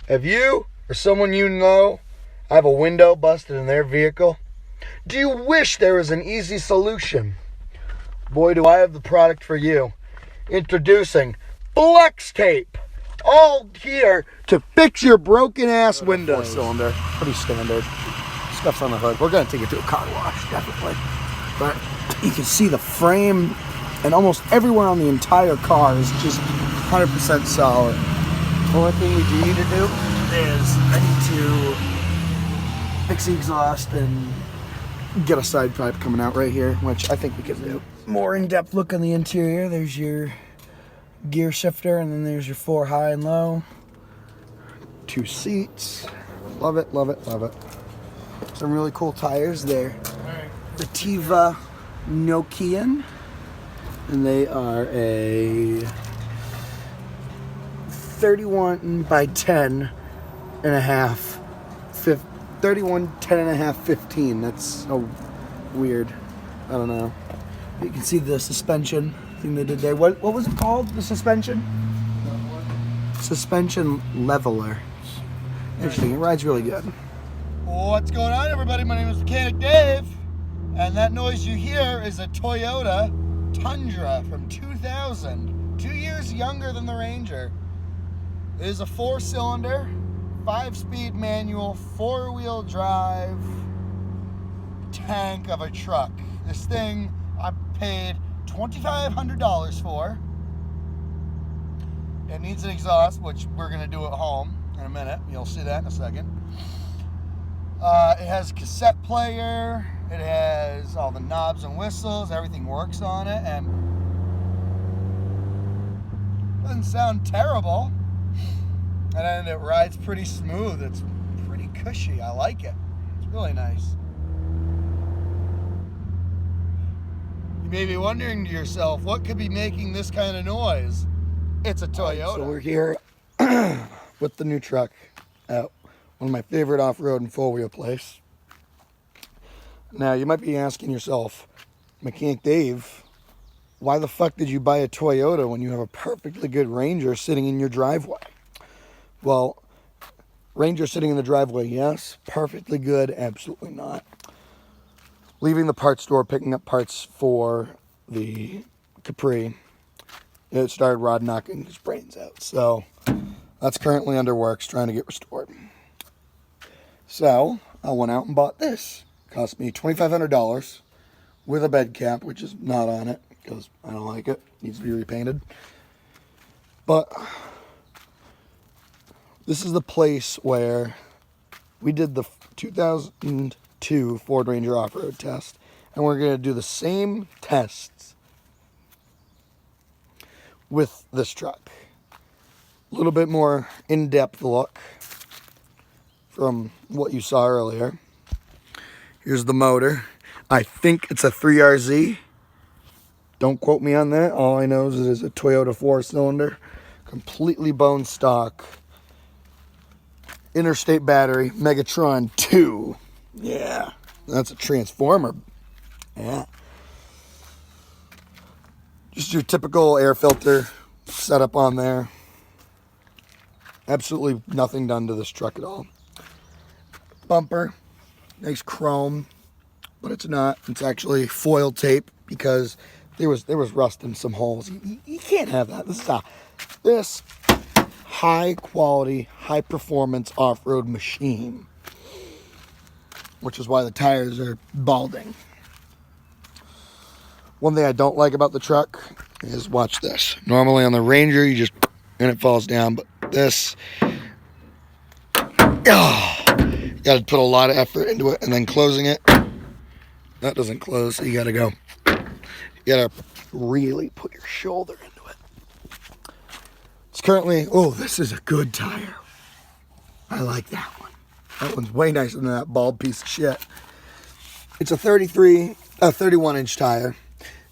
Have you or someone you know have a window busted in their vehicle? Do you wish there was an easy solution? Boy, do I have the product for you. Introducing Flex Tape. All here to fix your broken ass windows. 4-cylinder, pretty standard. Stuff's on the hood. We're gonna take it to a car wash, definitely. But you can see the frame and almost everywhere on the entire car is just 100% solid. The only thing we do need to do is I need to fix the exhaust and get a side pipe coming out right here, which I think we can do. More in-depth look on the interior. There's your gear shifter, and then there's your 4 high and low. 2 seats. Love it, love it, love it. Some really cool tires there. The Tiva Nokian, and they are a 31 by 10 and a half. 31, 10 and a half, 15. That's so weird. I don't know. You can see the suspension thing they did there. What was it called? The suspension? Suspension leveler. Interesting. It rides really good. What's going on, everybody? My name is Mechanic Dave, and that noise you hear is a Toyota Tundra from 2000. 2 years younger than the Ranger. It is a 4-cylinder, 5-speed manual, 4-wheel drive tank of a truck. This thing I paid $2,500 for. It needs an exhaust, which we're going to do at home in a minute. You'll see that in a second. It has a cassette player. It has all the knobs and whistles. Everything works on it, and doesn't sound terrible. And then it rides pretty smooth. It's pretty cushy. I like it. It's really nice. You may be wondering to yourself, what could be making this kind of noise? It's a Toyota. So we're here with the new truck at one of my favorite off-road and four-wheel place. Now, you might be asking yourself, Mechanic Dave, why the fuck did you buy a Toyota when you have a perfectly good Ranger sitting in your driveway? Well, Ranger sitting in the driveway, yes. Perfectly good, absolutely not. Leaving the parts store, picking up parts for the Capri, it started rod knocking his brains out. So that's currently under works, trying to get restored. So I went out and bought this. Cost me $2,500 with a bed cap, which is not on it because I don't like it. Needs to be repainted. But this is the place where we did the 2002 Ford Ranger off-road test, and we're going to do the same tests with this truck. A little bit more in-depth look from what you saw earlier. Here's the motor. I think it's a 3RZ. Don't quote me on that. All I know is it is a Toyota 4-cylinder, completely bone stock. Interstate battery, Megatron 2. Yeah, that's a transformer. Yeah. Just your typical air filter setup on there. Absolutely nothing done to this truck at all. Bumper, nice chrome, but it's not. It's actually foil tape because there was rust in some holes. You can't have that. This high quality, high performance off-road machine, which is why the tires are balding. One thing I don't like about the truck is, watch this. Normally on the Ranger, and it falls down, but this, you got to put a lot of effort into it, and then closing it, that doesn't close, so you got to go. You got to really put your shoulder into it. It's currently, this is a good tire. I like that one. That one's way nicer than that bald piece of shit. It's a 31-inch tire.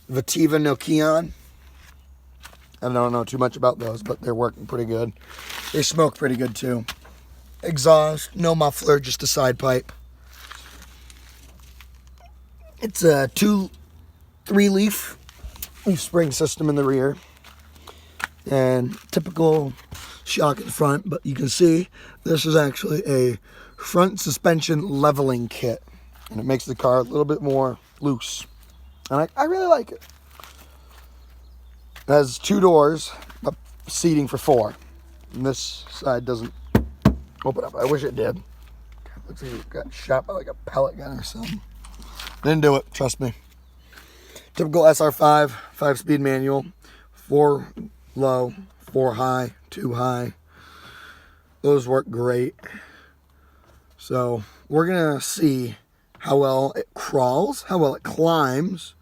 Tiva Nokian. I don't know too much about those, but they're working pretty good. They smoke pretty good too. Exhaust, no muffler, just a side pipe. It's a 3-leaf spring system in the rear. and typical shock in front, but you can see this is actually a front suspension leveling kit, and it makes the car a little bit more loose, and I really like it. It has 2 doors, but seating for 4, and this side doesn't open up. I wish it did. Looks like it got shot by like a pellet gun or something. Didn't do it, trust me. Typical SR5, 5-speed manual, 4 low, 4 high, 2 high. Those work great. So we're gonna see how well it crawls, how well it climbs.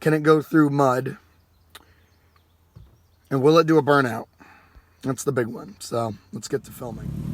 Can it go through mud? And will it do a burnout? That's the big one. So let's get to filming.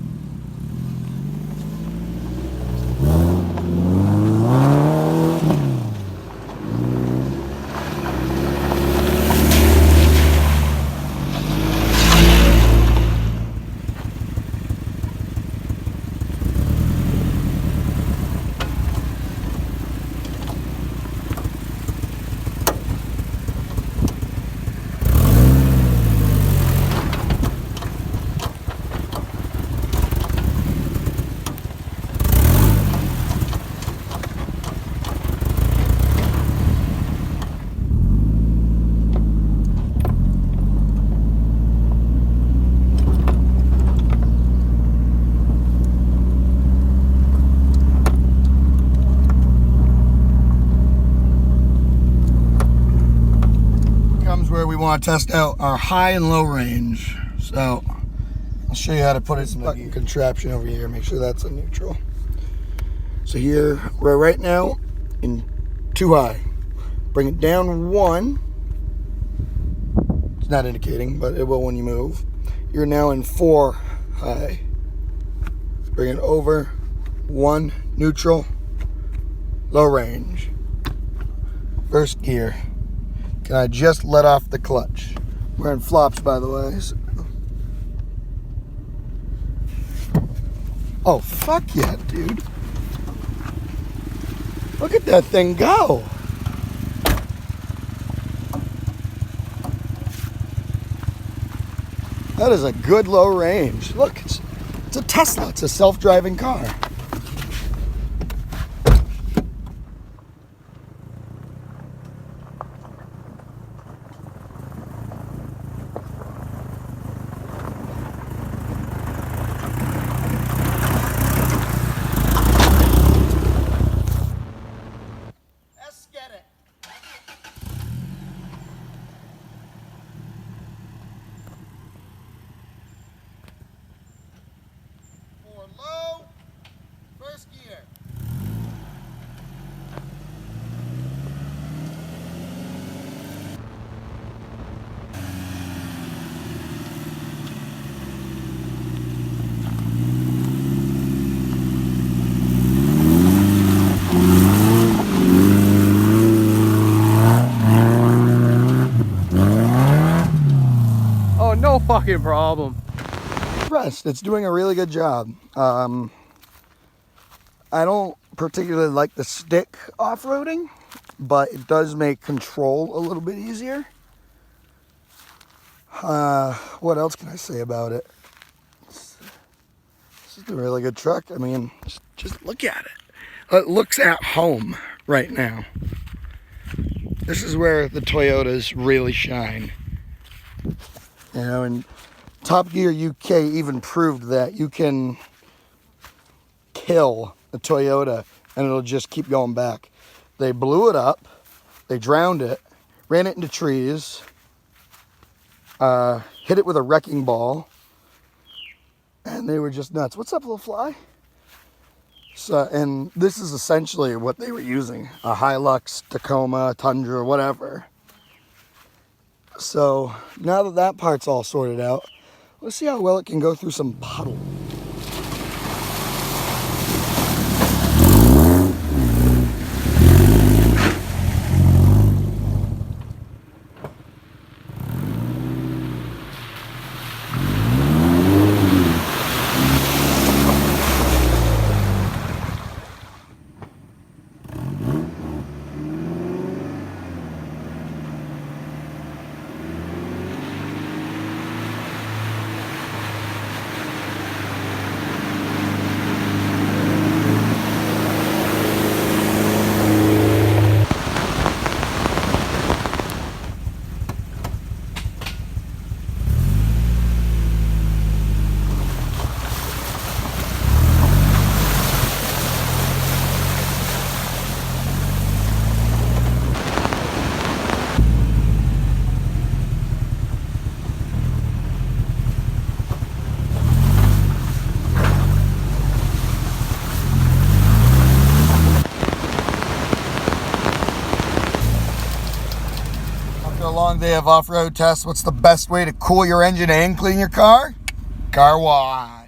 Where we want to test out our high and low range. So I'll show you how to put this fucking contraption over here. Make sure that's a neutral. So here we're right now in 2 high. Bring it down 1. It's not indicating, but it will when you move. You're now in 4 high. Bring it over 1 neutral, low range. First gear. Can I just let off the clutch? Wearing flops, by the way. So. Oh, fuck yeah, dude. Look at that thing go. That is a good low range. Look, it's a Tesla. It's a self-driving car. Low, first gear. Oh, no fucking problem. It's doing a really good job. I don't particularly like the stick off-roading, but it does make control a little bit easier. What else can I say about it? This is a really good truck. I mean, just look at it. It looks at home right now. This is where the Toyotas really shine. You know, and Top Gear UK even proved that you can kill a Toyota and it'll just keep going back. They blew it up, they drowned it, ran it into trees, hit it with a wrecking ball, and they were just nuts. What's up, little fly? So, and this is essentially what they were using, a Hilux, Tacoma, Tundra, whatever. So now that that part's all sorted out, let's see how well it can go through some puddle. long day of off-road tests, what's the best way to cool your engine and clean your car? Car wash.